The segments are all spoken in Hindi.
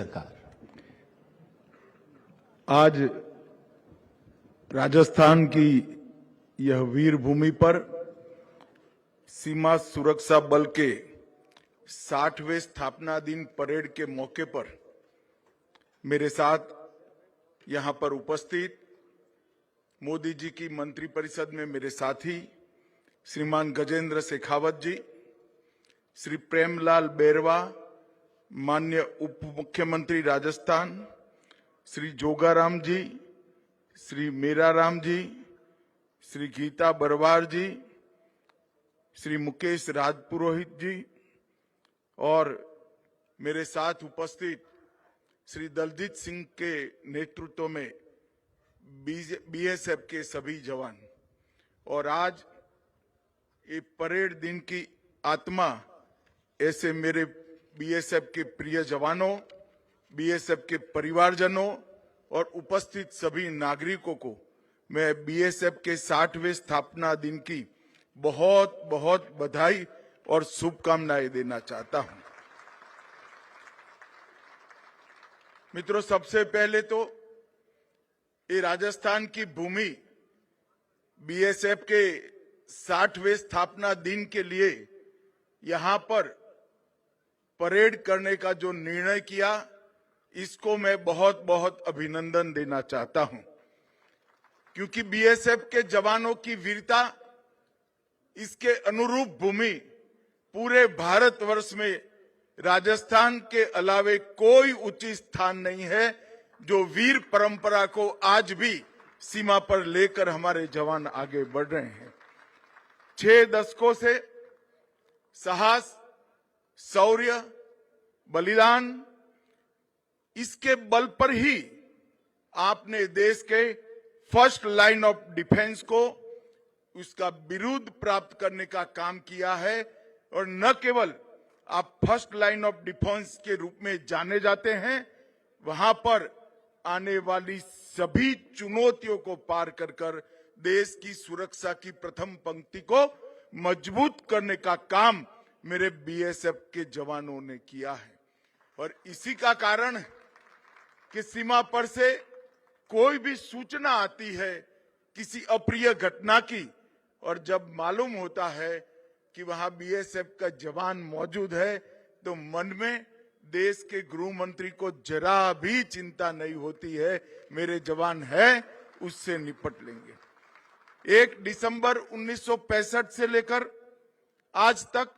सरकार। आज राजस्थान की यह वीर भूमि पर सीमा सुरक्षा बल के 60वें स्थापना दिन परेड के मौके पर मेरे साथ यहां पर उपस्थित मोदी जी की मंत्रिपरिषद में मेरे साथी श्रीमान गजेंद्र शेखावत जी, श्री प्रेमलाल बैरवा, माननीय उप मुख्यमंत्री राजस्थान, श्री जोगाराम जी, श्री मीराराम जी, श्री गीता बरवार जी, श्री मुकेश राजपुरोहित जी और मेरे साथ उपस्थित श्री दलजीत सिंह के नेतृत्व में बीएसएफ के सभी जवान। और आज ये परेड दिन की आत्मा ऐसे मेरे बीएसएफ के प्रिय जवानों, बीएसएफ के परिवारजनों और उपस्थित सभी नागरिकों को मैं बीएसएफ के 60वें स्थापना दिन की बहुत बहुत बधाई और शुभकामनाएं देना चाहता हूं। मित्रों, सबसे पहले तो ये राजस्थान की भूमि बीएसएफ के 60वें स्थापना दिन के लिए यहां पर परेड करने का जो निर्णय किया, इसको मैं बहुत बहुत अभिनंदन देना चाहता हूं, क्योंकि बीएसएफ के जवानों की वीरता, इसके अनुरूप भूमि पूरे भारतवर्ष में राजस्थान के अलावे कोई उचित स्थान नहीं है जो वीर परंपरा को आज भी सीमा पर लेकर हमारे जवान आगे बढ़ रहे हैं। 6 दशकों से साहस, शौर्य, बलिदान, इसके बल पर ही आपने देश के फर्स्ट लाइन ऑफ डिफेंस को उसका बिरुद प्राप्त करने का काम किया है। और न केवल आप फर्स्ट लाइन ऑफ डिफेंस के रूप में जाने जाते हैं, वहां पर आने वाली सभी चुनौतियों को पार कर देश की सुरक्षा की प्रथम पंक्ति को मजबूत करने का काम मेरे बीएसएफ के जवानों ने किया है। और इसी का कारण है कि सीमा पर से कोई भी सूचना आती है किसी अप्रिय घटना की, और जब मालूम होता है कि वहां बीएसएफ का जवान मौजूद है, तो मन में देश के गृह मंत्री को जरा भी चिंता नहीं होती है, मेरे जवान हैं, उससे निपट लेंगे। 1 दिसंबर 1965 से लेकर आज तक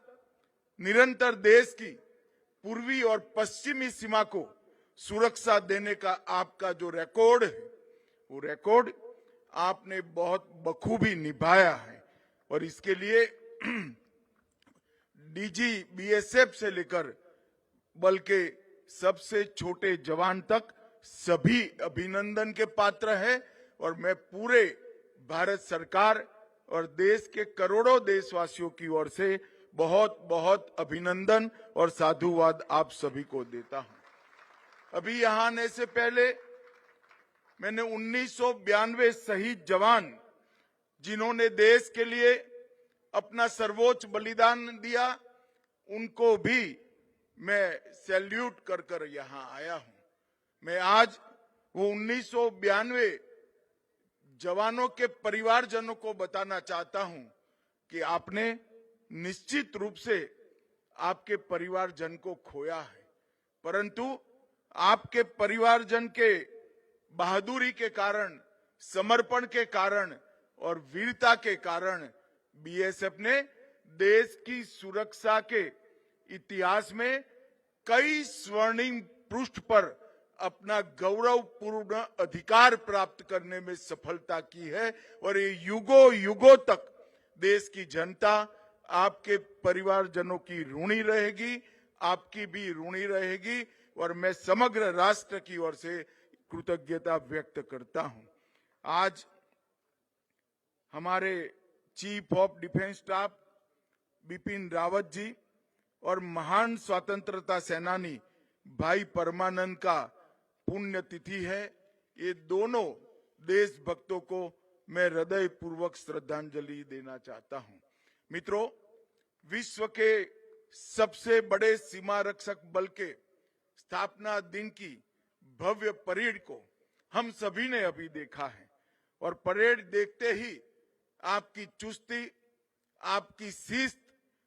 निरंतर देश की पूर्वी और पश्चिमी सीमा को सुरक्षा देने का आपका जो रिकॉर्ड है, वो रिकॉर्ड आपने बहुत बखूबी निभाया है। और इसके लिए डीजी बीएसएफ से लेकर बल के सबसे छोटे जवान तक सभी अभिनंदन के पात्र है। और मैं पूरे भारत सरकार और देश के करोड़ों देशवासियों की ओर से बहुत बहुत अभिनंदन और साधुवाद आप सभी को देता हूं। अभी यहां आने से पहले मैंने 1992 शहीद जवान, जिन्होंने देश के लिए अपना सर्वोच्च बलिदान दिया, उनको भी मैं सैल्यूट कर यहां आया हूं। मैं आज वो 1992 जवानों के परिवारजनों को बताना चाहता हूं कि आपने निश्चित रूप से आपके परिवारजन को खोया है, परंतु आपके परिवारजन के बहादुरी के कारण, समर्पण के कारण और वीरता के कारण बीएसएफ ने देश की सुरक्षा के इतिहास में कई स्वर्णिम पृष्ठ पर अपना गौरवपूर्ण अधिकार प्राप्त करने में सफलता की है। और ये युगों युगों तक देश की जनता आपके परिवारजनों की ऋणी रहेगी, आपकी भी ऋणी रहेगी। और मैं समग्र राष्ट्र की ओर से कृतज्ञता व्यक्त करता हूं। आज हमारे chief of defence staff Bipin Rawat ji और महान स्वतंत्रता सेनानी भाई परमानंद का पुण्यतिथि है। ये दोनों देशभक्तों को मैं हृदय पूर्वक श्रद्धांजलि देना चाहता हूं। मित्रों, विश्व के सबसे बड़े सीमा रक्षक बल के स्थापना दिन की भव्य परेड को हम सभी ने अभी देखा है और परेड देखते ही आपकी चुस्ती, आपकी शिस्त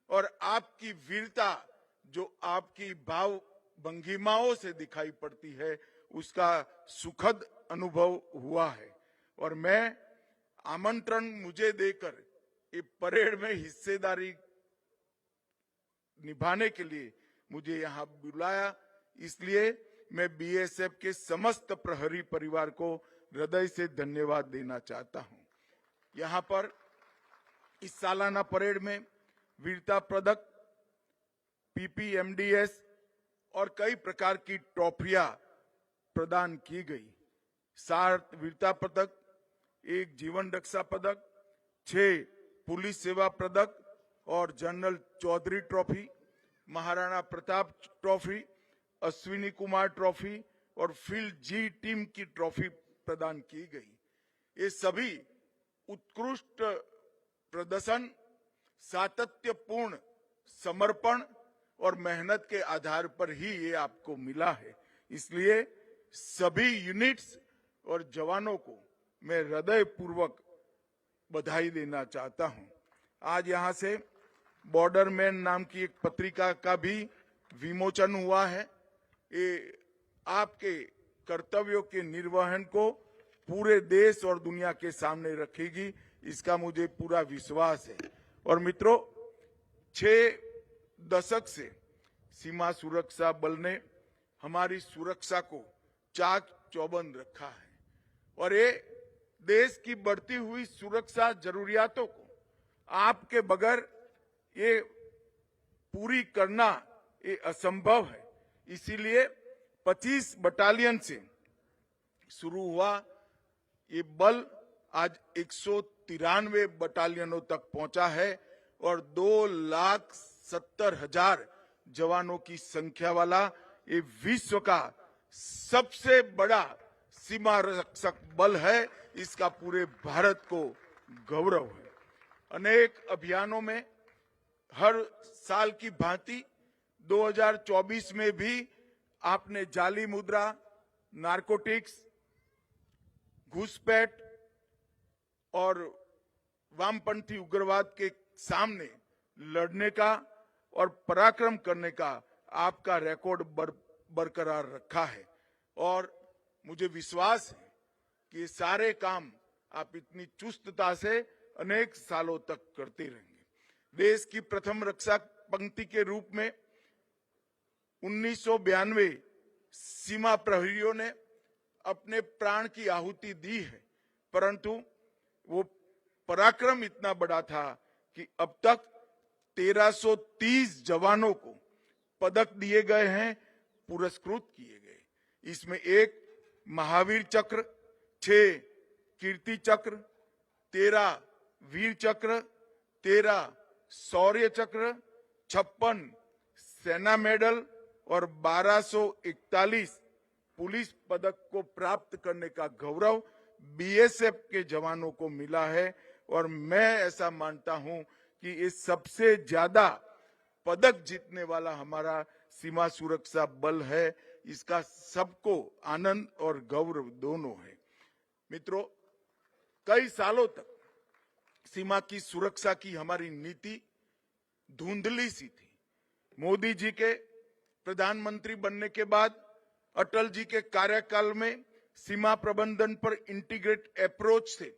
और आपकी वीरता जो आपकी भाव भंगिमाओं से दिखाई पड़ती है, उसका सुखद अनुभव हुआ है। और मैं आमंत्रण मुझे देकर ये परेड में हिस्सेदारी निभाने के लिए मुझे यहां बुलाया, इसलिए मैं बीएसएफ के समस्त प्रहरी परिवार को हृदय से धन्यवाद देना चाहता हूं। यहां पर इस सालाना परेड में वीरता पदक, पीपीएमडीएस और कई प्रकार की ट्रॉफियां प्रदान की गई। 7 वीरता पदक, 1 जीवन रक्षा पदक, 6 पुलिस सेवा पदक और general Chaudhary trophy, Maharana Pratap trophy, Ashwini Kumar trophy और फील्ड जी टीम की ट्रॉफी प्रदान की गई। ये सभी उत्कृष्ट प्रदर्शन, सातत्यपूर्ण समर्पण और मेहनत के आधार पर ही ये आपको मिला है। इसलिए सभी यूनिट्स और जवानों को मैं हृदय पूर्वक बधाई देना चाहता हूं। आज यहां से बॉर्डर मैन नाम की एक पत्रिका का भी विमोचन हुआ है। ये आपके कर्तव्यों के निर्वहन को पूरे देश और दुनिया के सामने रखेगी, इसका मुझे पूरा विश्वास है। और मित्रों, 6 दशक से सीमा सुरक्षा बल ने हमारी सुरक्षा को चाक चौबंद रखा है और ये देश की बढ़ती हुई सुरक्षा जरूरियातों को आपके बगैर ये पूरी करना ये असंभव है। इसीलिए 25 बटालियन से शुरू हुआ ये बल आज 193 बटालियनों तक पहुंचा है और 2,70,000 जवानों की संख्या वाला ये विश्व का सबसे बड़ा सीमा रक्षक बल है। इसका पूरे भारत को गौरव है। अनेक अभियानों में हर साल की भांति 2024 में भी आपने जाली मुद्रा, नारकोटिक्स, घुसपैठ और वामपंथी उग्रवाद के सामने लड़ने का और पराक्रम करने का आपका रिकॉर्ड बरकरार रखा है और मुझे विश्वास है कि ये सारे काम आप इतनी चुस्तता से अनेक सालों तक करते रहेंगे। देश की प्रथम रक्षा पंक्ति के रूप में 1992 सीमा प्रहरियों ने अपने प्राण की आहुति दी है, परंतु वो पराक्रम इतना बड़ा था कि अब तक 1330 जवानों को पदक दिए गए हैं, पुरस्कृत किए गए। इसमें 1 महावीर चक्र, 6 कीर्ति चक्र, 13 वीर चक्र, 13 शौर्य चक्र, 56 सेना मेडल और 1241 पुलिस पदक को प्राप्त करने का गौरव बीएसएफ के जवानों को मिला है। और मैं ऐसा मानता हूं कि ये सबसे ज्यादा पदक जीतने वाला हमारा सीमा सुरक्षा बल है। इसका सबको आनंद और गौरव दोनों है। मित्रों, कई सालों तक सीमा की सुरक्षा की हमारी नीति धुंधली सी थी। मोदी जी के प्रधानमंत्री बनने के बाद अटल जी के कार्यकाल में सीमा प्रबंधन पर इंटीग्रेट अप्रोच से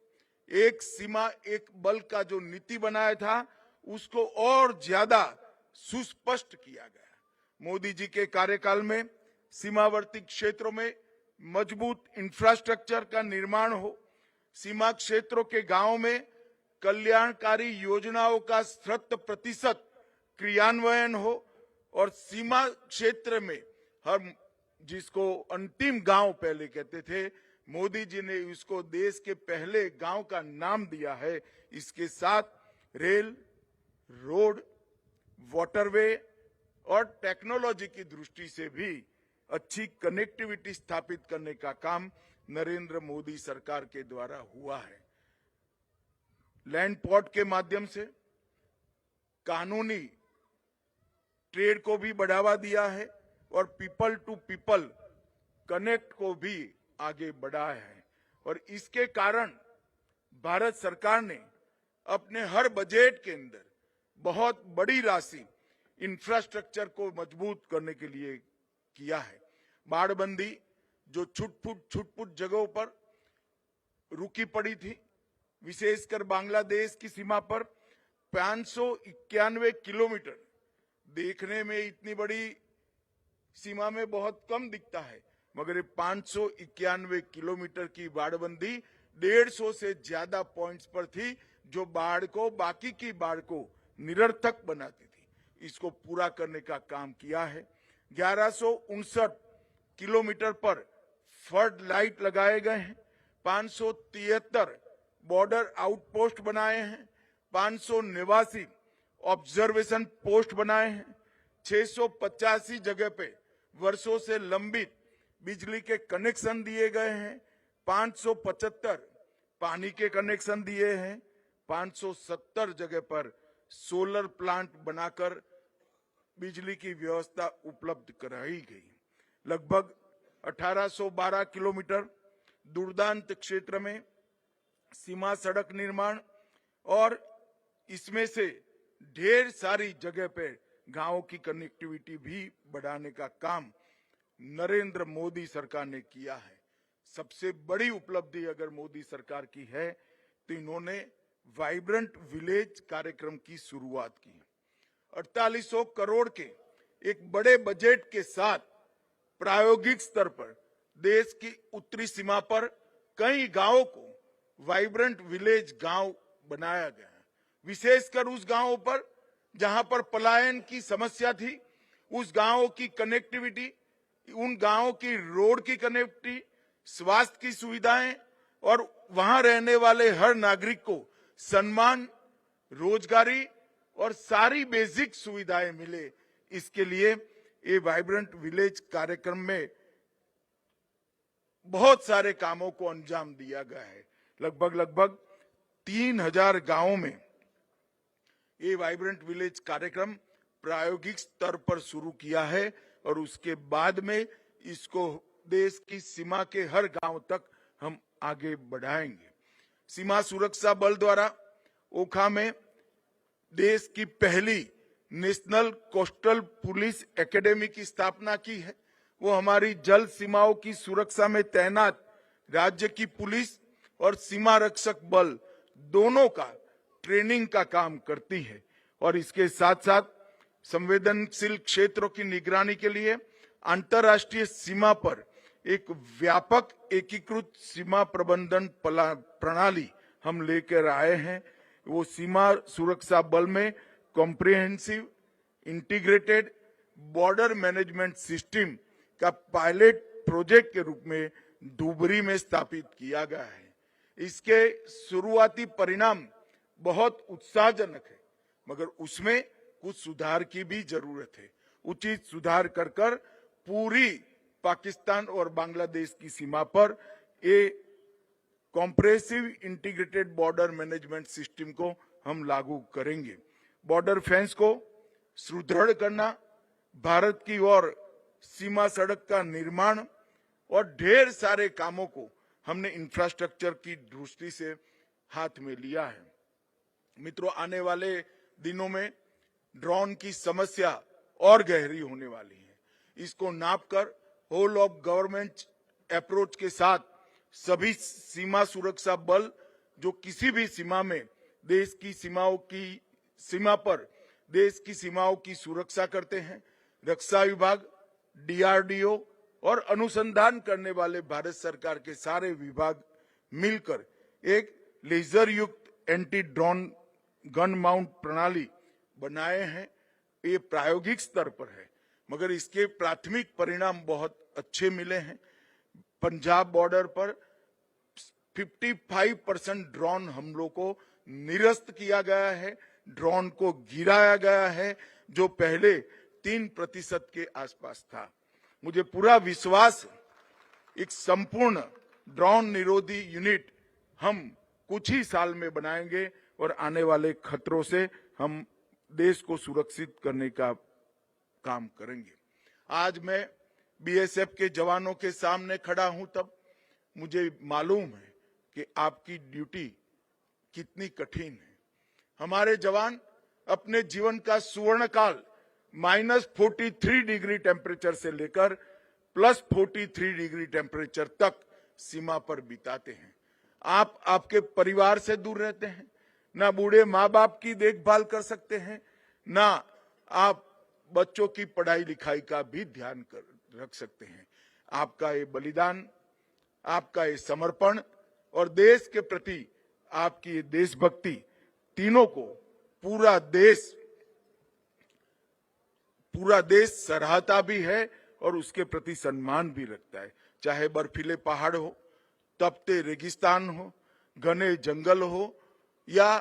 एक सीमा एक बल का जो नीति बनाया था उसको और ज्यादा सुस्पष्ट किया गया। मोदी जी के कार्यकाल में सीमावर्ती क्षेत्रों में मजबूत इंफ्रास्ट्रक्चर का निर्माण हो, सीमा क्षेत्रों के गांवों में कल्याणकारी योजनाओं का 100% क्रियान्वयन हो और सीमा क्षेत्र में हर जिसको अंतिम गांव पहले कहते थे, मोदी जी ने इसको देश के पहले गांव का नाम दिया है। इसके साथ रेल, रोड, वाटरवे और टेक्नोलॉजी की दृष्टि से भी अच्छी कनेक्टिविटी स्थापित करने का काम नरेंद्र मोदी सरकार के द्वारा हुआ है। लैंड पोर्ट के माध्यम से कानूनी ट्रेड को भी बढ़ावा दिया है और पीपल टू पीपल कनेक्ट को भी आगे बढ़ाया है। और इसके कारण भारत सरकार ने अपने हर बजट के अंदर बहुत बड़ी राशि इंफ्रास्ट्रक्चर को मजबूत करने के लिए किया है। बाढ़बंदी जो छुटपुट जगहों पर रुकी पड़ी थी, विशेषकर बांग्लादेश की सीमा पर 591 किलोमीटर, देखने में इतनी बड़ी सीमा में बहुत कम दिखता है, मगर ये 591 किलोमीटर की बाढ़बंदी 150 से ज्यादा पॉइंट्स पर थी, जो बाढ़ को, बाकी की बाढ़ को निरर्थक बनाती थी। इसको पूरा करने का काम किया है। 1159 किलोमीटर पर फ्लड लाइट लगाए गए हैं, 573 बॉर्डर आउटपोस्ट बनाए हैं, 589 ऑब्जर्वेशन पोस्ट बनाए हैं, 685 जगह पे वर्षों से लंबित बिजली के कनेक्शन दिए गए हैं, 575 पानी के कनेक्शन दिए हैं, 570 जगह पर सोलर प्लांट बनाकर बिजली की व्यवस्था उपलब्ध कराई गई। लगभग 1812 किलोमीटर दुर्दांत क्षेत्र में सीमा सड़क निर्माण और इसमें से ढेर सारी जगह पे गांवों की कनेक्टिविटी भी बढ़ाने का काम नरेंद्र मोदी सरकार ने किया है। सबसे बड़ी उपलब्धि अगर मोदी सरकार की है तो इन्होंने वाइब्रेंट विलेज कार्यक्रम की शुरुआत की। 4800 करोड़ के एक बड़े बजट के साथ प्रायोगिक स्तर पर देश की उत्तरी सीमा पर कई गांवों को वाइब्रेंट विलेज गांव बनाया गया है। विशेषकर उस गांवों पर जहां पर पलायन की समस्या थी, उस गांवों की कनेक्टिविटी, उन गांवों की रोड की कनेक्टिविटी, स्वास्थ्य की सुविधाएं और वहां रहने वाले हर नागरिक को सम्मान, रोजगारी और सारी बेसिक सुविधाएं मिले, इसके लिए ये वाइब्रेंट विलेज कार्यक्रम में बहुत सारे कामों को अंजाम दिया गया है। लगभग 3000 गांवों में ये वाइब्रेंट विलेज कार्यक्रम प्रायोगिक स्तर पर शुरू किया है और उसके बाद में इसको देश की सीमा के हर गांव तक हम आगे बढ़ाएंगे। सीमा सुरक्षा बल द्वारा ओखा में देश की पहली नेशनल कोस्टल पुलिस एकेडमी की स्थापना की है। वो हमारी जल सीमाओं की सुरक्षा में तैनात राज्य की पुलिस और सीमा रक्षक बल दोनों का ट्रेनिंग का काम करती है और इसके साथ साथ संवेदनशील क्षेत्रों की निगरानी के लिए अंतर्राष्ट्रीय सीमा पर एक व्यापक एकीकृत सीमा प्रबंधन प्रणाली हम लेकर आए हैं। वो सीमा सुरक्षा बल में comprehensive integrated border management system का पायलट प्रोजेक्ट के रूप में धुबरी में स्थापित किया गया है। इसके शुरुआती परिणाम बहुत उत्साहजनक है, मगर उसमें कुछ सुधार की भी जरूरत है। उचित सुधार कर पूरी पाकिस्तान और बांग्लादेश की सीमा पर ये compressive integrated border management system को हम लागू करेंगे। बॉर्डर फेंस को सुदृढ़ करना, भारत की ओर सीमा सड़क का निर्माण और ढेर सारे कामों को हमने इंफ्रास्ट्रक्चर की दृष्टि से हाथ में लिया है। मित्रों, आने वाले दिनों में ड्रोन की समस्या और गहरी होने वाली है। इसको नापकर होल ऑफ गवर्नमेंट अप्रोच के साथ सभी सीमा सुरक्षा बल जो किसी भी सीमा में देश की सीमा पर देश की सीमाओं की सुरक्षा करते हैं, रक्षा विभाग, डीआरडीओ और अनुसंधान करने वाले भारत सरकार के सारे विभाग मिलकर एक लेजर युक्त एंटी ड्रोन गन माउंट प्रणाली बनाए हैं। ये प्रायोगिक स्तर पर है, मगर इसके प्राथमिक परिणाम बहुत अच्छे मिले हैं। पंजाब बॉर्डर पर 55% ड्रोन हमलों को निरस्त किया गया है, ड्रोन को गिराया गया है, जो पहले 3% के आसपास था। मुझे पूरा विश्वास एक संपूर्ण ड्रोन निरोधी यूनिट हम कुछ ही साल में बनाएंगे और आने वाले खतरों से हम देश को सुरक्षित करने का काम करेंगे। आज मैं बीएसएफ के जवानों के सामने खड़ा हूं तब मुझे मालूम है कि आपकी ड्यूटी कितनी कठिन है। हमारे जवान अपने जीवन का स्वर्ण काल -43 डिग्री टेम्परेचर से लेकर +43 डिग्री टेम्परेचर तक सीमा पर बिताते हैं। आप आपके परिवार से दूर रहते हैं, ना बूढ़े माँ बाप की देखभाल कर सकते हैं, ना आप बच्चों की पढ़ाई लिखाई का भी ध्यान रख सकते हैं। आपका ये बलिदान, आपका ये समर्पण और देश के प्रति आपकी ये देशभक्ति, तीनों को पूरा देश सराहता भी है और उसके प्रति सम्मान भी रखता है। चाहे बर्फीले पहाड़ हो, तपते रेगिस्तान हो, घने जंगल हो या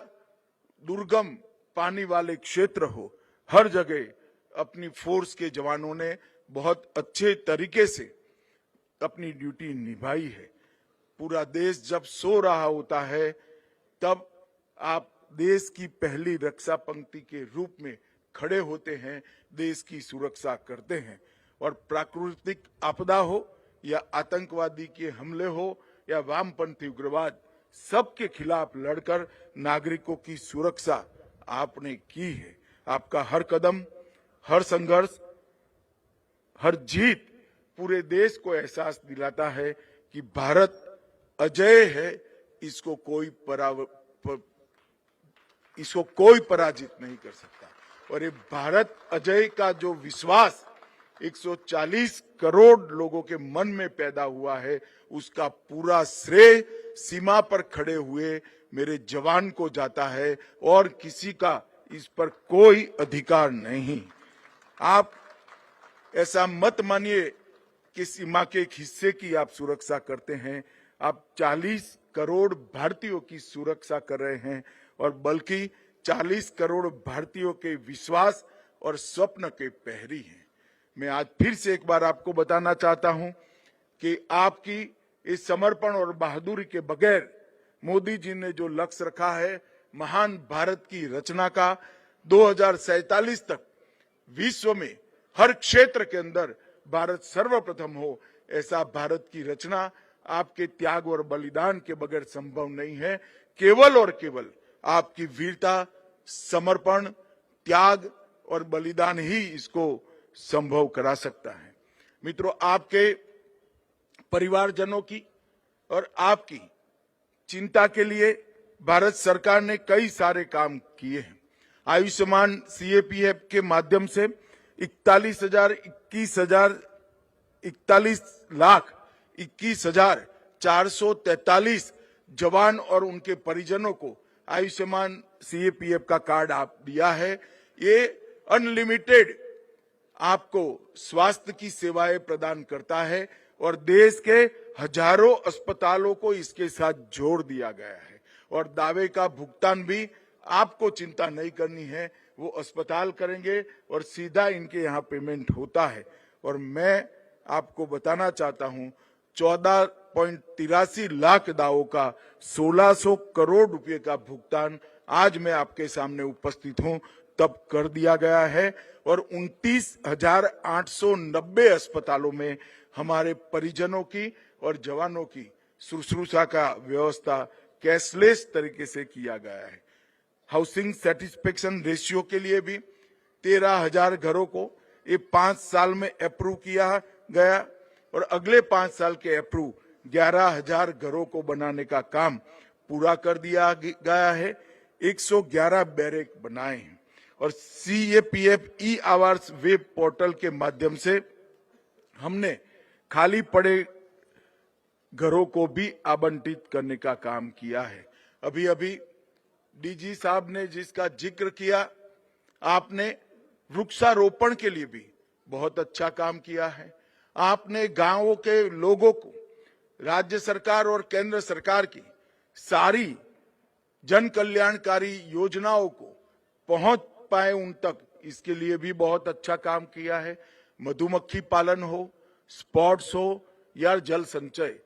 दुर्गम पानी वाले क्षेत्र हो, हर जगह अपनी फोर्स के जवानों ने बहुत अच्छे तरीके से अपनी ड्यूटी निभाई है। पूरा देश जब सो रहा होता है तब आप देश की पहली रक्षा पंक्ति के रूप में खड़े होते हैं, देश की सुरक्षा करते हैं। और प्राकृतिक आपदा हो या आतंकवादी के हमले हो या वामपंथी उग्रवाद, सबके खिलाफ लड़कर नागरिकों की सुरक्षा आपने की है। आपका हर कदम, हर संघर्ष, हर जीत पूरे देश को एहसास दिलाता है कि भारत अजय है, इसको कोई पराजित नहीं कर सकता। और ये भारत अजय का जो विश्वास 140 करोड़ लोगों के मन में पैदा हुआ है, उसका पूरा श्रेय सीमा पर खड़े हुए मेरे जवान को जाता है और किसी का इस पर कोई अधिकार नहीं। आप ऐसा मत मानिए कि सीमा के एक हिस्से की आप सुरक्षा करते हैं, आप 40 करोड़ भारतीयों की सुरक्षा कर रहे हैं और बल्कि 40 करोड़ भारतीयों के विश्वास और स्वप्न के प्रहरी हैं। मैं आज फिर से एक बार आपको बताना चाहता हूं कि आपकी इस समर्पण और बहादुरी के बगैर मोदी जी ने जो लक्ष्य रखा है महान भारत की रचना का, 2047 तक विश्व में हर क्षेत्र के अंदर भारत सर्वप्रथम हो, ऐसा भारत की रचना आपके त्याग और बलिदान के बगैर संभव नहीं है। केवल और केवल आपकी वीरता, समर्पण, त्याग और बलिदान ही इसको संभव करा सकता है। मित्रों, आपके परिवारजनों की और आपकी चिंता के लिए भारत सरकार ने कई सारे काम किए हैं। आयुष्मान सीएपीएफ के माध्यम से 41,21,443 जवान और उनके परिजनों को आयुष्मान सीएपीएफ का कार्ड आप दिया है। ये अनलिमिटेड आपको स्वास्थ्य की सेवाएं प्रदान करता है और देश के हजारों अस्पतालों को इसके साथ जोड़ दिया गया है। और दावे का भुगतान भी आपको चिंता नहीं करनी है, वो अस्पताल करेंगे और सीधा इनके यहाँ पेमेंट होता है। और मैं आपको बताना चाहता हूं 14.83 लाख दावों का 1600 करोड़ रुपए का भुगतान आज मैं आपके सामने उपस्थित हूं तब कर दिया गया है। और 29,890 अस्पतालों में हमारे परिजनों की और जवानों की शुश्रूषा का व्यवस्था कैशलेस तरीके से किया गया है। हाउसिंग सेटिस्फेक्शन रेशियो के लिए भी 13,000 घरों को ये 5 साल में अप्रूव किया गया और अगले 5 साल के अप्रूव 11,000 घरों को बनाने का काम पूरा कर दिया गया है। 111 बैरक बनाए हैं और सीएपीएफ ई आवास वेब पोर्टल के माध्यम से हमने खाली पड़े घरों को भी आवंटित करने का काम किया है। अभी अभी डीजी साहब ने जिसका जिक्र किया, आपने वृक्षारोपण के लिए भी बहुत अच्छा काम किया है। आपने गांवों के लोगों को राज्य सरकार और केंद्र सरकार की सारी जन कल्याणकारी योजनाओं को पहुंच पाए उन तक, इसके लिए भी बहुत अच्छा काम किया है। मधुमक्खी पालन हो, स्पोर्ट्स हो या जल संचय,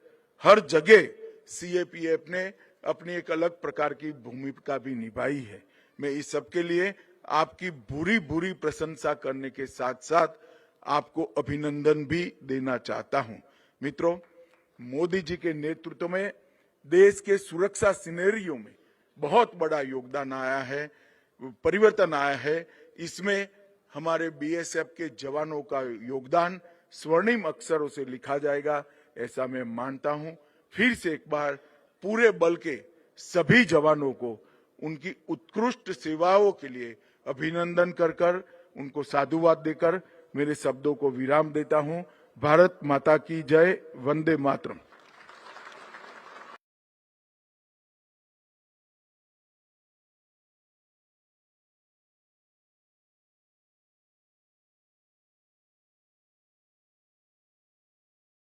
हर जगह सीएपीएफ ने अपनी एक अलग प्रकार की भूमिका भी निभाई है। मैं इस सब के लिए आपकी बुरी बुरी प्रशंसा करने के साथ साथ आपको अभिनंदन भी देना चाहता हूं। मित्रों, मोदी जी के नेतृत्व में देश के सुरक्षा सिनेरियो में बहुत बड़ा योगदान आया है, परिवर्तन आया है। इसमें हमारे बीएसएफ के जवानों का योगदान स्वर्णिम अक्षरों से लिखा जाएगा, ऐसा मैं मानता हूं। फिर से एक बार पूरे बल के सभी जवानों को उनकी उत्कृष्ट सेवाओं के लिए अभिनंदन कर उनको साधुवाद देकर मेरे शब्दों को विराम देता हूं। भारत माता की जय। वंदे मातरम।